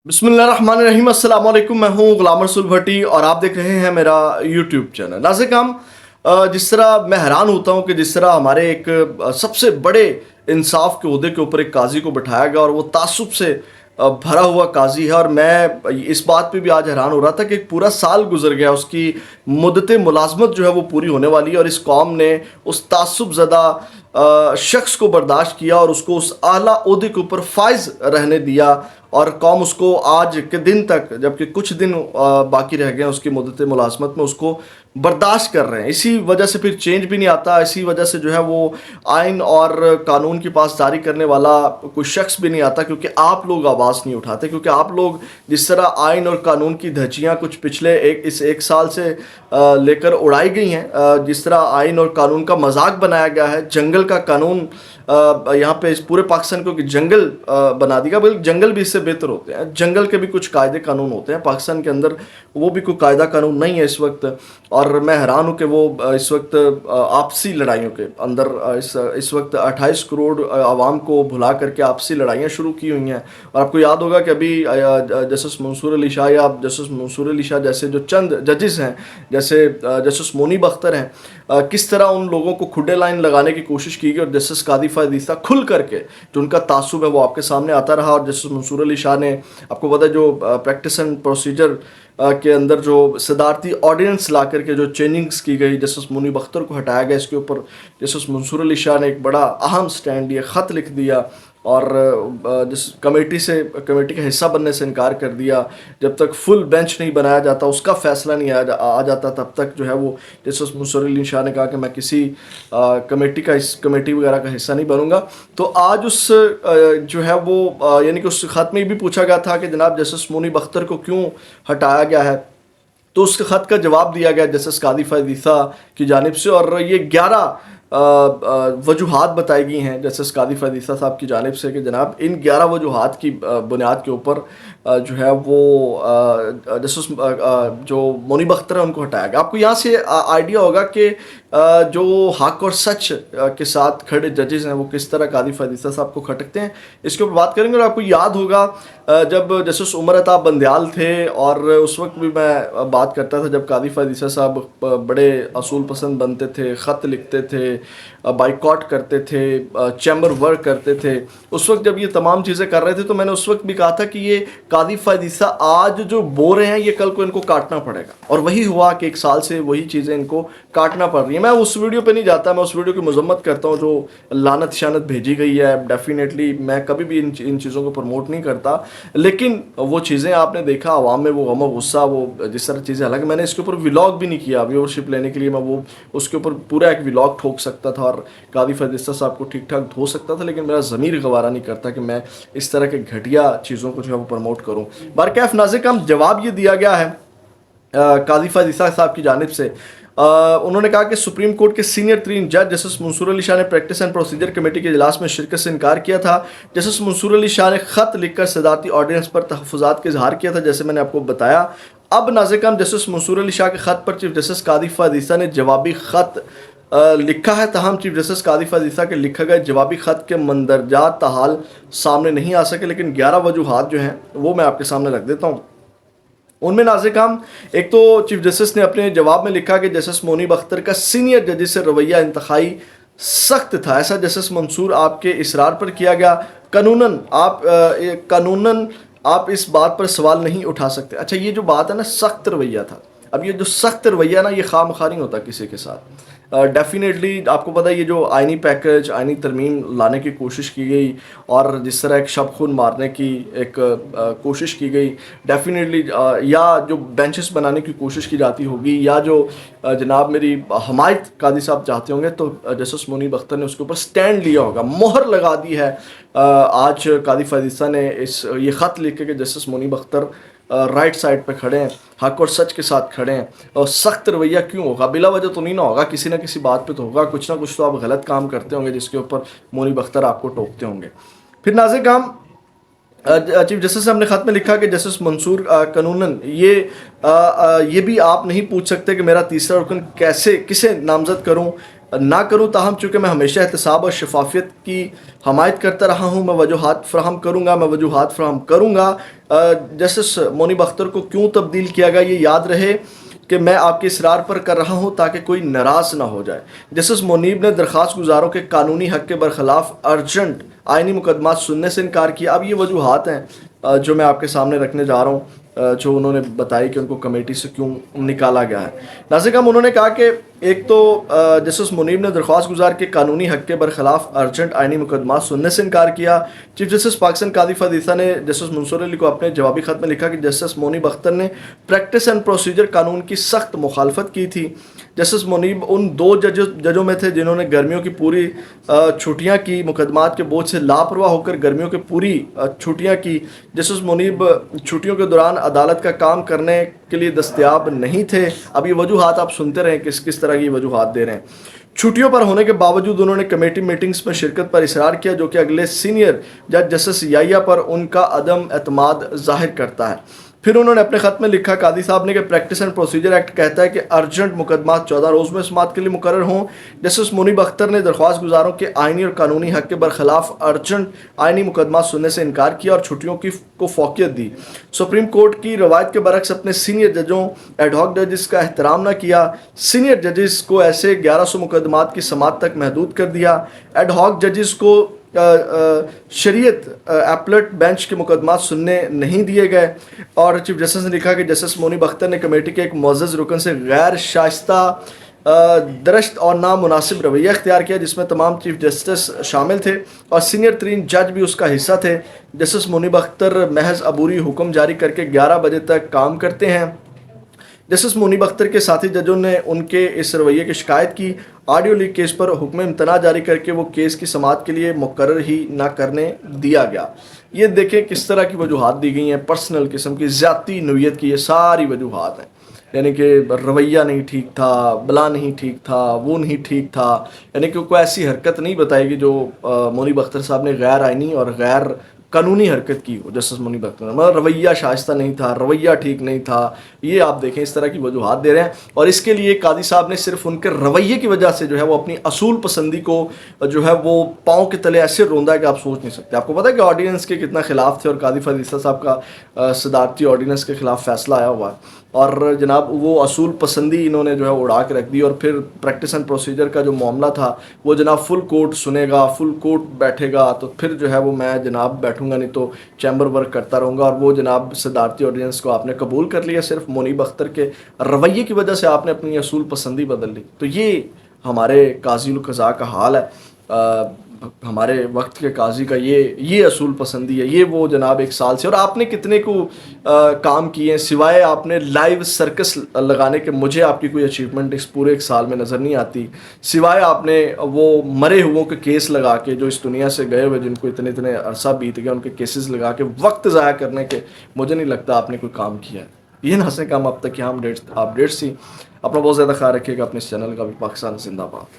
बिस्मिल्लाहिर्रहमानिर्रहीम, अस्सलाम वालेकुम। मैं हूं गुलाम रसूल भट्टी और आप देख रहे हैं मेरा यूट्यूब चैनल। नाज़िर, जिस तरह मैं हैरान होता हूं कि जिस तरह हमारे एक सबसे बड़े इंसाफ के ओहदे के ऊपर एक काजी को बिठाया गया और वो तासुब से भरा हुआ काजी है। और मैं इस बात पे भी आज हैरान हो रहा था कि एक पूरा साल गुजर गया, उसकी मुद्दत मुलाजमत जो है वो पूरी होने वाली है और इस कौम ने उस तासुब ज़दा शख्स को बर्दाश्त किया और उसको उस आला ओहदे के ऊपर फाइज रहने दिया और कौम उसको आज के दिन तक, जबकि कुछ दिन बाकी रह गए हैं उसकी मुद्दत मुलाजमत में, उसको बर्दाश्त कर रहे हैं। इसी वजह से फिर चेंज भी नहीं आता, इसी वजह से जो है वो आइन और कानून के पास जारी करने वाला कोई शख्स भी नहीं आता, क्योंकि आप लोग आवाज़ नहीं उठाते। क्योंकि आप लोग जिस तरह आइन और कानून की धज्जियाँ कुछ पिछले इस एक साल से लेकर उड़ाई गई हैं, जिस तरह आइन और कानून का मजाक बनाया गया है, जंगल का कानून यहाँ पे इस पूरे पाकिस्तान को कि जंगल बना दिया, बल्कि जंगल भी इससे बेहतर होते हैं। जंगल के भी कुछ कायदे कानून होते हैं, पाकिस्तान के अंदर वो भी कोई कायदा कानून नहीं है इस वक्त। और मैं हैरान हूँ कि वो इस वक्त आपसी लड़ाइयों के अंदर इस वक्त 28 करोड़ आवाम को भुला करके आपसी लड़ाइयाँ शुरू की हुई हैं। और आपको याद होगा कि अभी जस्टिस मंसूर अली शाह या जस्टिस मंसूर अली शाह जैसे जो चंद जजेस हैं, जैसे जस्टिस मोनीब अख्तर हैं, किस तरह उन लोगों को खुडे लाइन लगाने की कोशिश की गई और जस्टिस कादी फैज़ खुल करके जो उनका तासुब है वो आपके सामने आता रहा। और जस्टिस मंसूर अली शाह ने, आपको पता है, जो प्रैक्टिस एंड प्रोसीजर के अंदर जो सदारती ऑर्डिनेंस ला करके जो चेंजिंग्स की गई, जस्टिस मोनीब अख्तर को हटाया गया, इसके ऊपर जस्टिस मंसूर अली शाह ने एक बड़ा अहम स्टैंड लिया, ख़त लिख दिया और जिस कमेटी का हिस्सा बनने से इनकार कर दिया। जब तक फुल बेंच नहीं बनाया जाता, उसका फैसला नहीं आ जाता, तब तक जो है वो जस्टिस मंसूर अली शाह ने कहा कि मैं किसी कमेटी वगैरह का हिस्सा नहीं बनूंगा। तो आज उस जो है वो यानी कि उस ख़त में भी पूछा गया था कि जनाब जस्टिस मोनीब अख्तर को क्यों हटाया गया है, तो उस ख़त का जवाब दिया गया जस्टिस कादी फैज़ की जानिब से। और ये 11 वजूहात बताई गई हैं जस्टिस कादी फैज़ साहब की जानिब से कि जनाब इन 11 वजूहात की बुनियाद के ऊपर जो है वो जस्टिस जो मोनीब अख्तर है उनको हटाया गया। आपको यहाँ से आइडिया होगा कि जो हक और सच के साथ खड़े जजेस हैं वो किस तरह कादी फैज़ साहब को खटकते हैं, इसके ऊपर बात करेंगे। और आपको याद होगा जब जस्टिस उमर अताब बंदयाल थे, और उस वक्त भी मैं बात करता था जब कादी फैज़ साहब बड़े असूल पसंद बनते थे, ख़त लिखते थे, बाइकॉट करते थे, चैम्बर वर्क करते थे, उस वक्त जब ये तमाम चीज़ें कर रहे थे तो मैंने उस वक्त भी कहा था कि ये कादी फैज़ आज जो बो रहे हैं ये कल को इनको काटना पड़ेगा। और वही हुआ कि एक साल से वही चीज़ें इनको काटना पड़ रही है। मैं उस वीडियो पे नहीं जाता, मैं उस वीडियो की मजम्मत करता हूँ जो लानत शानत भेजी गई है। डेफिनेटली मैं कभी भी इन चीज़ों को प्रमोट नहीं करता, लेकिन वो चीज़ें आपने देखा आवाम में वो गम और गुस्सा, वो जिस तरह चीज़ें, हालांकि मैंने इसके ऊपर व्लॉग भी नहीं किया, व्यूअरशिप लेने के लिए मैं वो उसके ऊपर पूरा एक व्लॉग ठोक सकता था और कादी फैज़ साहब को ठीक ठाक धो सकता था, लेकिन मेरा ज़मीर गवारा नहीं करता कि मैं इस तरह के घटिया चीज़ों को जो है वो प्रमोट करूँ। बारकैफ नाज़िर, का जवाब ये दिया गया है कादी फैज़ साहब की जानिब से। उन्होंने कहा कि सुप्रीम कोर्ट के सीनियर तरीन जज जस्टिस मंसूर अली शाह ने प्रैक्टिस एंड प्रोसीजर कमेटी के इजलास में शिरकत से इनकार किया था। जस्टिस मंसूर अली शाह ने ख़त लिखकर सदारती ऑर्डिनेंस पर तहफ़्फ़ुज़ात का इजहार किया था, जैसे मैंने आपको बताया। अब नाज़िर, जस्टिस मंसूर अली शाह के ख़त पर चीफ जस्टिस कादी फैज़ ने जवाबी ख़त लिखा है। तहम चीफ जस्टिस कादी फैज़ के लिखा गया जवाबी ख़त के मंदरजात ताहाल सामने नहीं आ सके, लेकिन 11 वजूहात जो हैं वो मैं आपके सामने रख देता हूँ। उनमें नाज़िर, एक तो चीफ जस्टिस ने अपने जवाब में लिखा कि जस्टिस मोनीब अख्तर का सीनियर जजेस से रवैया इंतहाई सख्त था। ऐसा जस्टिस मंसूर आपके इसरार पर किया गया। कानूनन आप इस बात पर सवाल नहीं उठा सकते। अच्छा, ये जो बात है ना, सख्त रवैया था। अब ये जो सख्त रवैया ना, ये खामखा नहीं होता किसी के साथ। डेफिनेटली आपको पता है ये जो आइनी पैकेज, आइनी तरमीम लाने की कोशिश की गई और जिस तरह एक शब खून मारने की एक कोशिश की गई, डेफिनेटली या जो बेंचेस बनाने की कोशिश की जाती होगी, या जो जनाब मेरी हमायत कादी साहब चाहते होंगे, तो जस्टिस मोनीब अख्तर ने उसके ऊपर स्टैंड लिया होगा, मोहर लगा दी है। आज कादी फैज़ ने ये ख़त लिख के justice Monib Akhtar right side पे खड़े हैं, हक और सच के साथ खड़े हैं। और सख्त रवैया क्यों होगा? बिला वजह तो नहीं ना होगा, किसी ना किसी बात पे तो होगा, कुछ ना कुछ तो आप गलत काम करते होंगे जिसके ऊपर मोनीब अख्तर आपको टोकते होंगे। फिर नाज़िर, चीफ जस्टिस ने अपने ख़त में लिखा कि जस्टिस मंसूर कानूनन ये भी आप नहीं पूछ सकते कि मेरा तीसरा रुकन किसे नामज़द करूं, نہ کروں، تاہم چونکہ میں ہمیشہ احتساب اور شفافیت کی حمایت کرتا رہا ہوں، میں وجوہات فراہم کروں گا۔ جسٹس منیب اختر کو کیوں تبدیل کیا گیا یہ یاد رہے کہ میں آپ کے اصرار پر کر رہا ہوں تاکہ کوئی ناراض نہ ہو جائے۔ جسٹس منیب نے درخواست گزاروں کے قانونی حق کے برخلاف ارجنٹ آئینی مقدمات سننے سے انکار کیا۔ اب یہ وجوہات ہیں جو میں آپ کے سامنے رکھنے جا رہا ہوں، جو انہوں نے بتائی کہ ان کو کمیٹی سے کیوں نکالا گیا ہے۔ ناظرین کرام، انہوں نے کہا کہ ایک تو جسٹس منیب نے درخواست گزار کے قانونی حق کے برخلاف ارجنٹ آئینی مقدمات سننے سے انکار کیا۔ چیف جسٹس پاکستان قاضی فدیثہ نے جسٹس منصور علی کو اپنے جوابی خط میں لکھا کہ جسٹس منیب اختر نے پریکٹس اینڈ پروسیجر قانون کی سخت مخالفت کی تھی۔ جسٹس منیب ان 2 ججوں میں تھے جنہوں نے گرمیوں کی پوری چھٹیاں کی، مقدمات کے بوجھ سے لاپرواہ ہو کر گرمیوں کی پوری چھٹیاں کی۔ جسٹس منیب چھٹیوں کے دوران عدالت کا کام کرنے کے لیے دستیاب نہیں تھے۔ اب یہ وجوہات آپ سنتے رہیں کس طرح کی وجوہات دے رہے ہیں۔ چھٹیوں پر ہونے کے باوجود انہوں نے کمیٹی میٹنگز میں شرکت پر اصرار کیا، جو کہ اگلے سینئر جج جسٹس یحییٰ پر ان کا عدم اعتماد ظاہر کرتا ہے۔ پھر انہوں نے اپنے خط میں لکھا قاضی صاحب نے کہ پریکٹس اینڈ پروسیجر ایکٹ کہتا ہے کہ ارجنٹ مقدمات 14 روز میں سماعت کے لیے مقرر ہوں۔ جسٹس منیب اختر نے درخواست گزاروں کے آئینی اور قانونی حق کے برخلاف ارجنٹ آئینی مقدمات سننے سے انکار کیا اور چھٹیوں کو فوقیت دی۔ سپریم کورٹ کی روایت کے برعکس اپنے سینئر ججوں ایڈ ہاک ججز کا احترام نہ کیا۔ سینئر ججز کو ایسے 1100 مقدمات کی سماعت تک محدود کر دیا۔ ایڈ ہاک ججز کو شریعت ایپلٹ بینچ کے مقدمات سننے نہیں دیے گئے۔ اور چیف جسٹس نے لکھا کہ جسٹس منیب اختر نے کمیٹی کے ایک معزز رکن سے غیر شائستہ درشت اور نامناسب رویہ اختیار کیا، جس میں تمام چیف جسٹس شامل تھے اور سینئر ترین جج بھی اس کا حصہ تھے۔ جسٹس منیب اختر محض عبوری حکم جاری کر کے 11 بجے تک کام کرتے ہیں۔ جسٹس منیب اختر کے ساتھی ججوں نے ان کے اس رویے کی شکایت کی۔ آڈیو لیک کیس پر حکم امتناع جاری کر کے وہ کیس کی سماعت کے لیے مقرر ہی نہ کرنے دیا گیا۔ یہ دیکھیں کس طرح کی وجوہات دی گئی ہیں، پرسنل قسم کی، ذاتی نوعیت کی، یہ ساری وجوہات ہیں۔ یعنی کہ رویہ نہیں ٹھیک تھا، بلا نہیں ٹھیک تھا، وہ نہیں ٹھیک تھا، یعنی کہ کوئی ایسی حرکت نہیں بتائے گی جو منیب اختر صاحب نے غیر آئینی اور غیر قانونی حرکت کی ہو۔ جسٹس منیب اختر مطلب رویہ شائستہ نہیں تھا، رویہ ٹھیک نہیں تھا، یہ آپ دیکھیں اس طرح کی وجوہات دے رہے ہیں۔ اور اس کے لیے قاضی صاحب نے صرف ان کے رویے کی وجہ سے جو ہے وہ اپنی اصول پسندی کو جو ہے وہ پاؤں کے تلے ایسے روندا ہے کہ آپ سوچ نہیں سکتے۔ آپ کو پتہ ہے کہ آرڈیننس کے کتنا خلاف تھے اور قاضی فدیثہ صاحب کا صدارتی آرڈیننس کے خلاف فیصلہ آیا ہوا ہے، اور جناب وہ اصول پسندی انہوں نے جو ہے اڑا کے رکھ دی۔ اور پھر پریکٹس اینڈ پروسیجر کا جو معاملہ تھا وہ جناب فل کورٹ سنے گا، فل کورٹ بیٹھے گا، تو پھر جو ہے وہ میں جناب بیٹھوں گا نہیں تو چیمبر ورک کرتا رہوں گا۔ اور وہ جناب صدارتی آرڈیننس کو آپ نے قبول کر لیا، صرف منیب اختر کے رویے کی وجہ سے آپ نے اپنی اصول پسندی بدل لی۔ تو یہ ہمارے قاضی القضاء کا حال ہے، ہمارے وقت کے قاضی کا یہ اصول پسندی ہے۔ یہ وہ جناب 1 سال سے، اور آپ نے کتنے کو کام کیے ہیں، سوائے آپ نے لائیو سرکس لگانے کے مجھے آپ کی کوئی اچیومنٹ اس پورے 1 سال میں نظر نہیں آتی، سوائے آپ نے وہ مرے ہوں کے کیس لگا کے، جو اس دنیا سے گئے ہوئے جن کو اتنے عرصہ بیت گیا، ان کے کیسز لگا کے وقت ضائع کرنے کے مجھے نہیں لگتا آپ نے کوئی کام کیا ہے۔ یہ نہ کام اب تک یہاں اپڈیٹس تھی۔ اپنا بہت زیادہ خیال رکھیے گا، اپنے اس چینل کا بھی۔ پاکستان زندہ باد۔